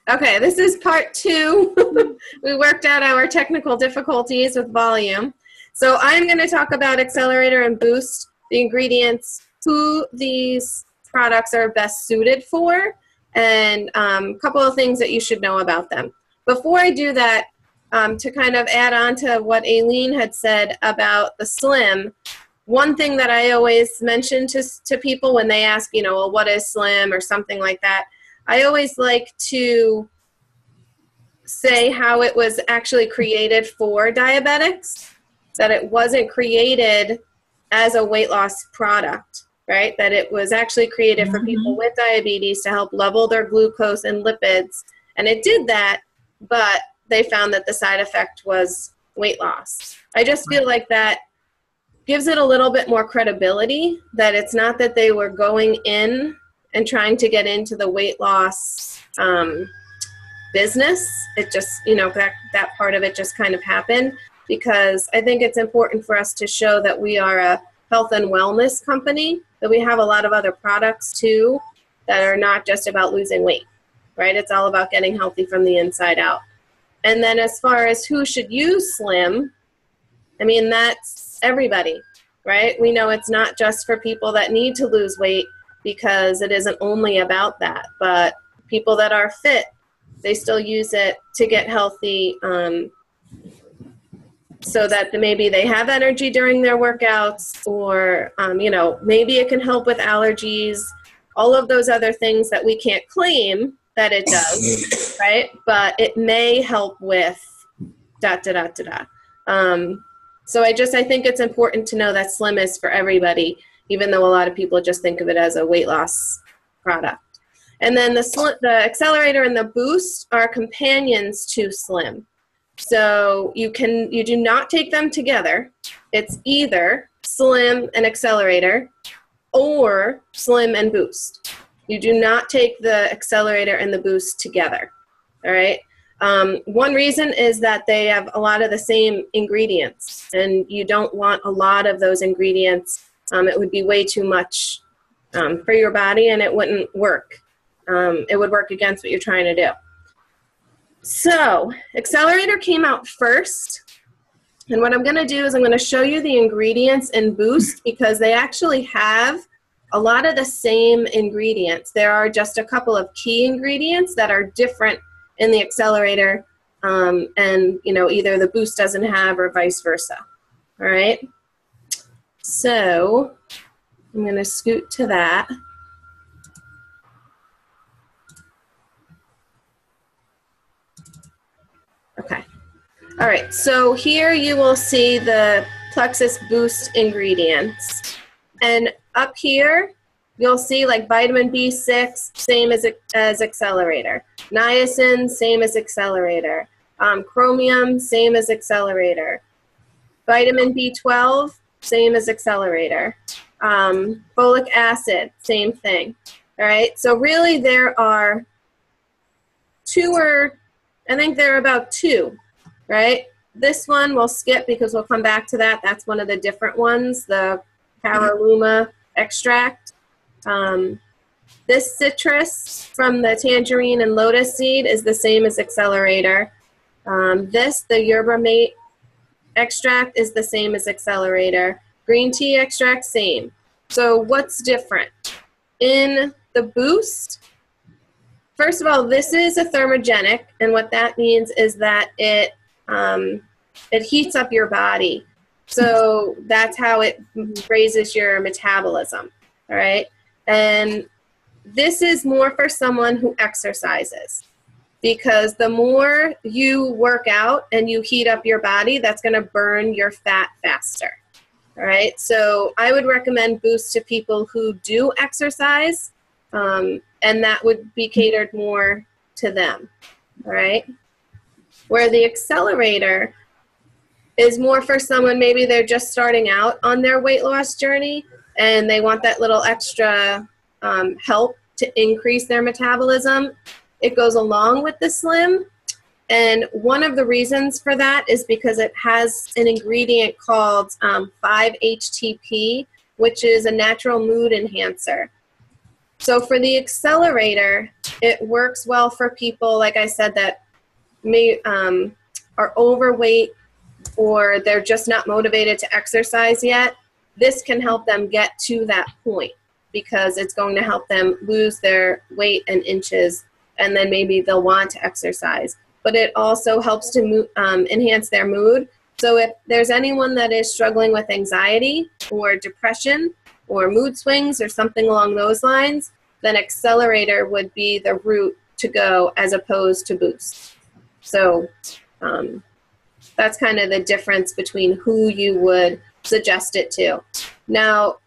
Okay, this is part 2. We worked out our technical difficulties with volume. So I'm going to talk about Accelerator and Boost, the ingredients, who these products are best suited for, and a couple of things that you should know about them. Before I do that, to kind of add on to what Aileen had said about the Slim, one thing that I always mention to people when they ask, you know, well, what is Slim or something like that, I always like to say how it was actually created for diabetics, that it wasn't created as a weight loss product, right? That it was actually created for people with diabetes to help level their glucose and lipids. And it did that, but they found that the side effect was weight loss. I just feel like that gives it a little bit more credibility, that it's not that they were going in and trying to get into the weight loss business. It just, you know, that part of it just kind of happened, because I think it's important for us to show that we are a health and wellness company, that we have a lot of other products too that are not just about losing weight, right? It's all about getting healthy from the inside out. And then as far as who should use Slim, I mean, that's everybody, right? We know it's not just for people that need to lose weight, because it isn't only about that, but people that are fit, they still use it to get healthy, so that maybe they have energy during their workouts, or, you know, maybe it can help with allergies, all of those other things that we can't claim that it does, right? But it may help with So I think it's important to know that Slim is for everybody, even though a lot of people just think of it as a weight loss product. And then the Accelerator and the Boost are companions to Slim. So you do not take them together. It's either Slim and Accelerator or Slim and Boost. You do not take the Accelerator and the Boost together, all right? One reason is that they have a lot of the same ingredients, and you don't want a lot of those ingredients. It would be way too much for your body, and it wouldn't work. It would work against what you're trying to do. So Accelerator came out first, and what I'm going to do is I'm going to show you the ingredients in Boost, because they actually have a lot of the same ingredients. There are just a couple of key ingredients that are different in the Accelerator, and you know, either the Boost doesn't have or vice versa. All right, so I'm going to scoot to that. Okay. All right, so here you will see the Plexus Boost ingredients. And up here, you'll see like vitamin B6, same as Accelerator. Niacin, same as Accelerator. Chromium, same as Accelerator. Vitamin B12, same as Accelerator. Folic acid, same thing. All right, so really there are I think there are about 2, right? This one we'll skip because we'll come back to that. That's one of the different ones, the Caralluma extract. This citrus from the tangerine and lotus seed is the same as Accelerator. The yerba mate extract is the same as Accelerator. Green tea extract, same. So what's different? In the Boost, first of all, this is a thermogenic, and what that means is that it heats up your body. So that's how it raises your metabolism, all right? And this is more for someone who exercises, because the more you work out and you heat up your body, that's going to burn your fat faster, all right? So I would recommend Boost to people who do exercise, and that would be catered more to them, all right? Where the Accelerator is more for someone, maybe they're just starting out on their weight loss journey and they want that little extra help to increase their metabolism. It goes along with the Slim, and one of the reasons for that is because it has an ingredient called 5-HTP, which is a natural mood enhancer. So for the Accelerator, it works well for people, like I said, that may are overweight or they're just not motivated to exercise yet. This can help them get to that point because it's going to help them lose their weight and inches, and then maybe they'll want to exercise. But it also helps to enhance their mood. So if there's anyone that is struggling with anxiety or depression or mood swings or something along those lines, then Accelerator would be the route to go as opposed to Boost. So that's kind of the difference between who you would suggest it to. Now,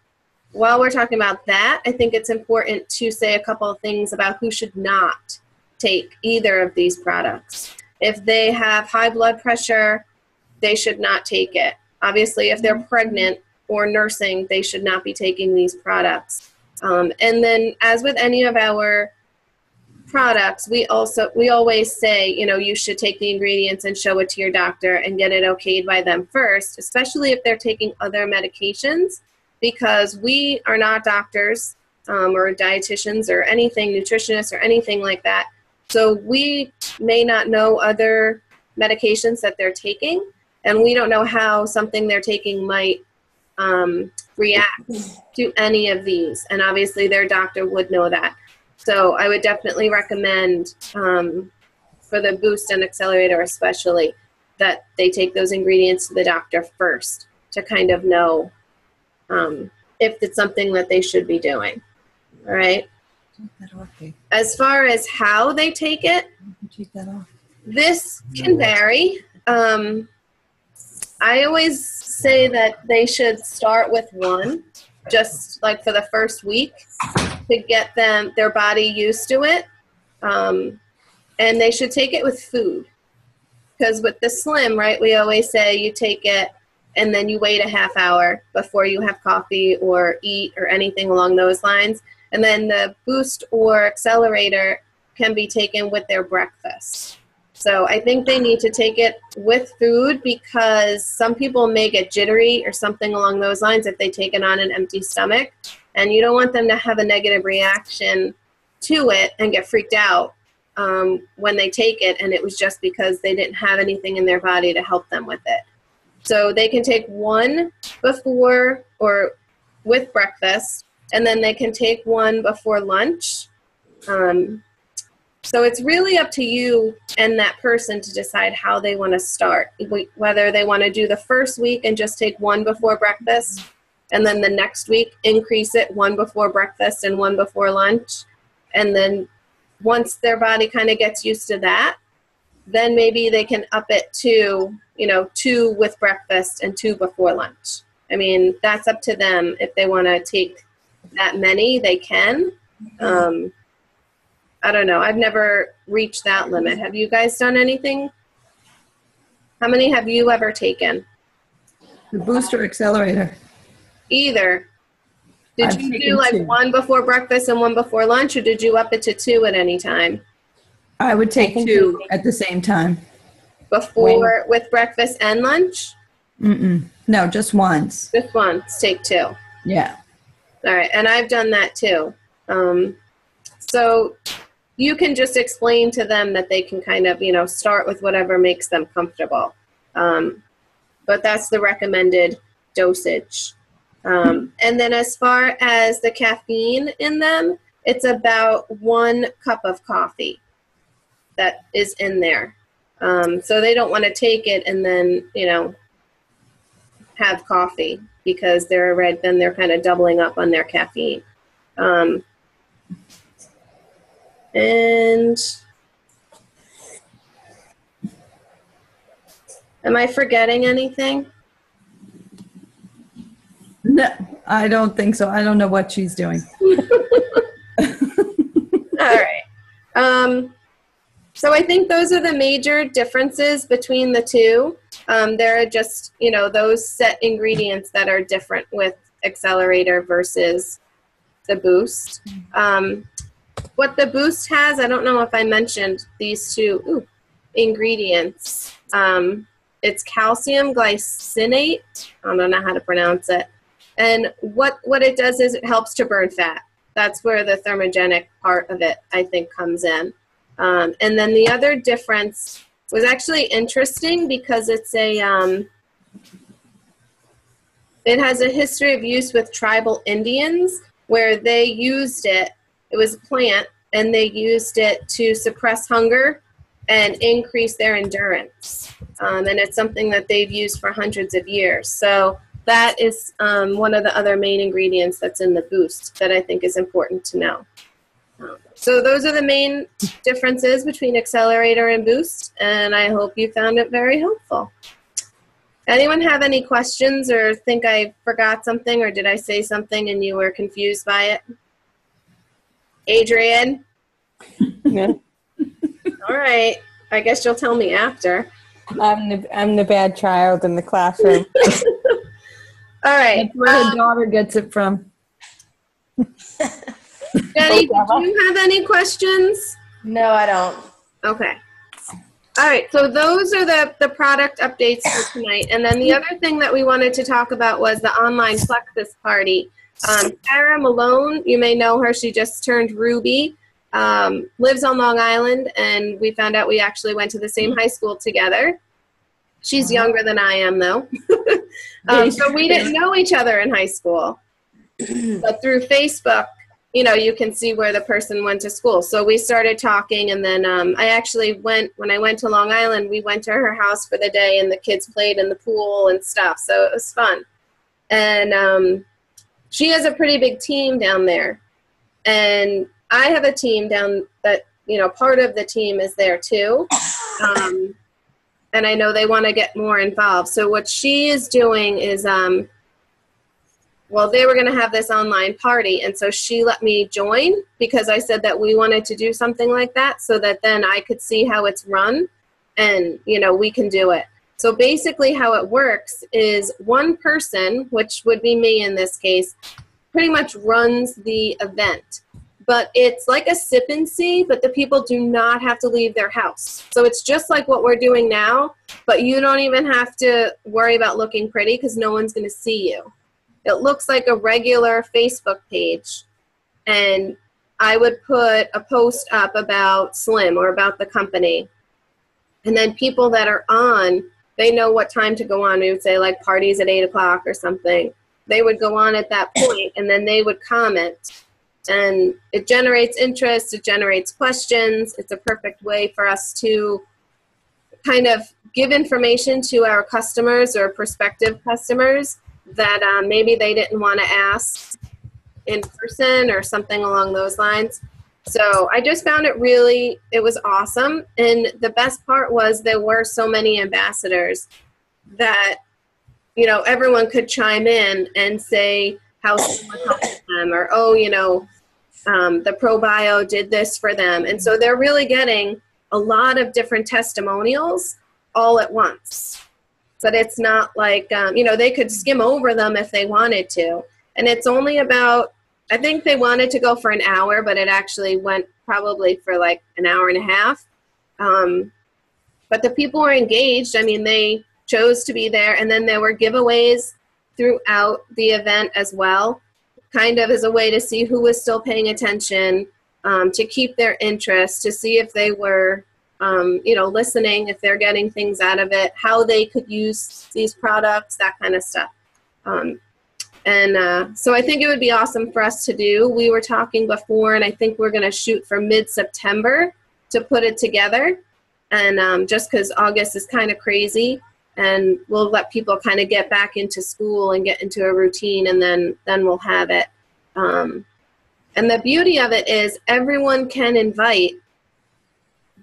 while we're talking about that, I think it's important to say a couple of things about who should not take either of these products. If they have high blood pressure, they should not take it. Obviously, if they're pregnant or nursing, they should not be taking these products. And then, as with any of our products, we always say, you know, you should take the ingredients and show it to your doctor and get it okayed by them first, especially if they're taking other medications, because we are not doctors or dietitians or anything, nutritionists or anything like that. So we may not know other medications that they're taking, and we don't know how something they're taking might react to any of these. And obviously their doctor would know that. So I would definitely recommend for the Boost and Accelerator especially that they take those ingredients to the doctor first to kind of know if it's something that they should be doing. All right. As far as how they take it, this can vary. I always say that they should start with one, just like for the first week, to get their body used to it. And they should take it with food. Because with the Slim, right, we always say you take it and then you wait a half hour before you have coffee or eat or anything along those lines. And then the Boost or Accelerator can be taken with their breakfast. So I think they need to take it with food because some people may get jittery or something along those lines if they take it on an empty stomach. And you don't want them to have a negative reaction to it and get freaked out when they take it, and it was just because they didn't have anything in their body to help them with it. So they can take one before or with breakfast, and then they can take one before lunch. So it's really up to you and that person to decide how they want to start, whether they want to do the first week and just take one before breakfast, and then the next week increase it one before breakfast and one before lunch. And then once their body kind of gets used to that, then maybe they can up it to, you know, 2 with breakfast and 2 before lunch. I mean, that's up to them. If they want to take that many, they can. I don't know. I've never reached that limit. Have you guys done anything? How many have you ever taken? The Boost or Accelerator? Either. Did you do like 1 before breakfast and 1 before lunch, or did you up it to 2 at any time? I would take 2 at the same time. Before, with breakfast and lunch? No, just once. Just once. Take 2. Yeah. All right. And I've done that too. So you can just explain to them that they can kind of, you know, start with whatever makes them comfortable. But that's the recommended dosage. And then as far as the caffeine in them, it's about 1 cup of coffee that is in there. So they don't want to take it and then, you know, have coffee because then they're kind of doubling up on their caffeine. And am I forgetting anything? No, I don't think so. I don't know what she's doing. All right. So I think those are the major differences between the two. There are just, you know, those set ingredients that are different with Accelerator versus the Boost. What the Boost has, I don't know if I mentioned these 2 ingredients. It's calcium glycinate. I don't know how to pronounce it. And what it does is it helps to burn fat. that's where the thermogenic part of it, I think, comes in. And then the other difference was actually interesting because it's it has a history of use with tribal Indians where they used it. It was a plant, and they used it to suppress hunger and increase their endurance. And it's something that they've used for hundreds of years. So that is one of the other main ingredients that's in the Boost that I think is important to know. So those are the main differences between Accelerator and Boost, and I hope you found it very helpful. Anyone have any questions or think I forgot something, or did I say something and you were confused by it? Adrian? No. All right. I guess you'll tell me after. I'm the bad child in the classroom. All right. That's where her daughter gets it from. Jenny, did you have any questions? No, I don't. Okay. All right, so those are the product updates for tonight. And then the other thing that we wanted to talk about was the online Plexus party. Sarah Malone, you may know her. She just turned Ruby, lives on Long Island, and we found out we actually went to the same high school together. She's younger than I am, though. So we didn't know each other in high school. But through Facebook, you know, you can see where the person went to school. So we started talking, and then I actually when I went to Long Island, we went to her house for the day, and the kids played in the pool and stuff. So it was fun. And she has a pretty big team down there. And I have a team down that, you know, part of the team is there too. And I know they want to get more involved. So what she is doing is, well, they were going to have this online party, and so she let me join because I said that we wanted to do something like that so that then I could see how it's run and, you know, we can do it. So basically how it works is one person, which would be me in this case, pretty much runs the event. But it's like a sip and see, but the people do not have to leave their house. So it's just like what we're doing now, but you don't even have to worry about looking pretty because no one's going to see you. It looks like a regular Facebook page, and I would put a post up about Slim or about the company, and then people that are on, they know what time to go on. We would say like parties at 8 o'clock or something. They would go on at that point, and then they would comment, and it generates interest, it generates questions. It's a perfect way for us to kind of give information to our customers or prospective customers that maybe they didn't want to ask in person or something along those lines. So I just found it was awesome. And the best part was there were so many ambassadors that, you know, everyone could chime in and say how someone helped them, or, oh, you know, the ProBio did this for them. And so they're really getting a lot of different testimonials all at once. But it's not like, you know, they could skim over them if they wanted to. And it's only about, I think they wanted to go for an hour, but it actually went probably for like an hour and a half. But the people were engaged. I mean, they chose to be there. And then there were giveaways throughout the event as well, kind of as a way to see who was still paying attention, to keep their interest, to see if they were you know, listening, if they're getting things out of it, how they could use these products, that kind of stuff. So I think it would be awesome for us to do. We were talking before, and I think we're going to shoot for mid-September to put it together. And just because August is kind of crazy, and we'll let people kind of get back into school and get into a routine, and then we'll have it. And the beauty of it is everyone can invite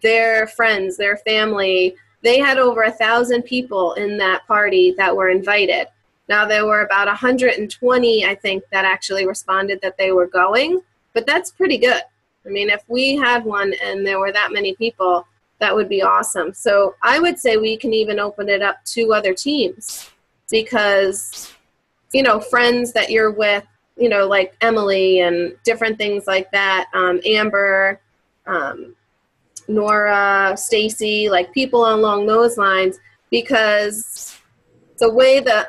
their friends, their family. They had over 1,000 people in that party that were invited. Now there were about 120, I think, that actually responded that they were going, but that's pretty good. I mean, if we had one and there were that many people, that would be awesome. So I would say we can even open it up to other teams because, you know, friends that you're with, you know, like Emily and different things like that, Amber, Nora, Stacy, like people along those lines, because the way the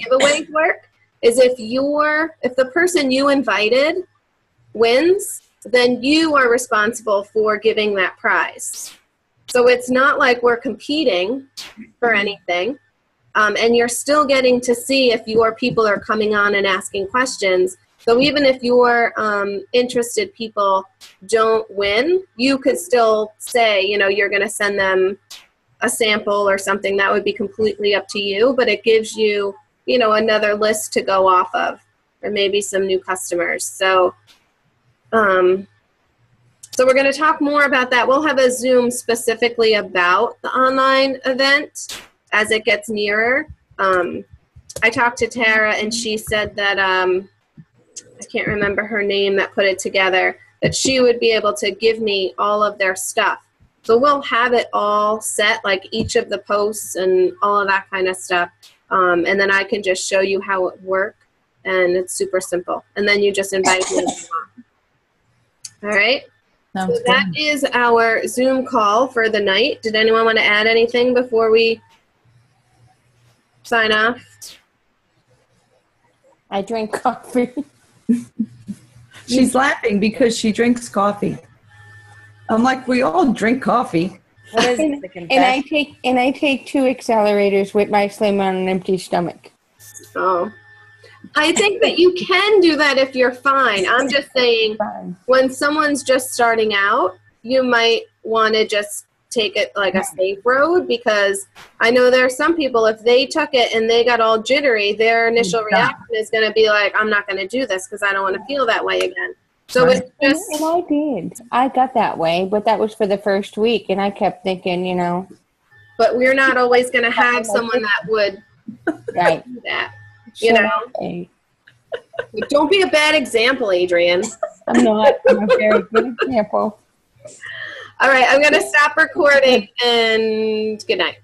giveaways work is if the person you invited wins, then you are responsible for giving that prize. So it's not like we're competing for anything. And you're still getting to see if your people are coming on and asking questions. So even if your interested people don't win, you could still say, you know, you're going to send them a sample or something. That would be completely up to you, but it gives you, you know, another list to go off of, or maybe some new customers. So, so we're going to talk more about that. We'll have a Zoom specifically about the online event as it gets nearer. I talked to Tara, and she said that, I can't remember her name that put it together, that she would be able to give me all of their stuff. So we'll have it all set, like each of the posts and all of that kind of stuff. And then I can just show you how it works, and it's super simple. And then you just invite me. All right. Sounds So that good. is our Zoom call for the night. Did anyone want to add anything before we sign off? I drink coffee. She's laughing because she drinks coffee. I'm like, we all drink coffee. What is and, the and I take 2 accelerators with my slim on an empty stomach. Oh, I think that you can do that if you're fine. I'm just saying, Fine. when someone's just starting out, you might want to just take it like a safe road, because I know there are some people, if they took it and they got all jittery, their initial reaction is going to be like, I'm not going to do this because I don't want to feel that way again. So Right. it's just, And I did. I got that way, but that was for the first week, and I kept thinking, you know, but we're not always going to have someone that would right. do that, you know. Okay. Don't be a bad example, Adrian. I'm not. I'm a very good example. All right, I'm going to stop recording, and good night.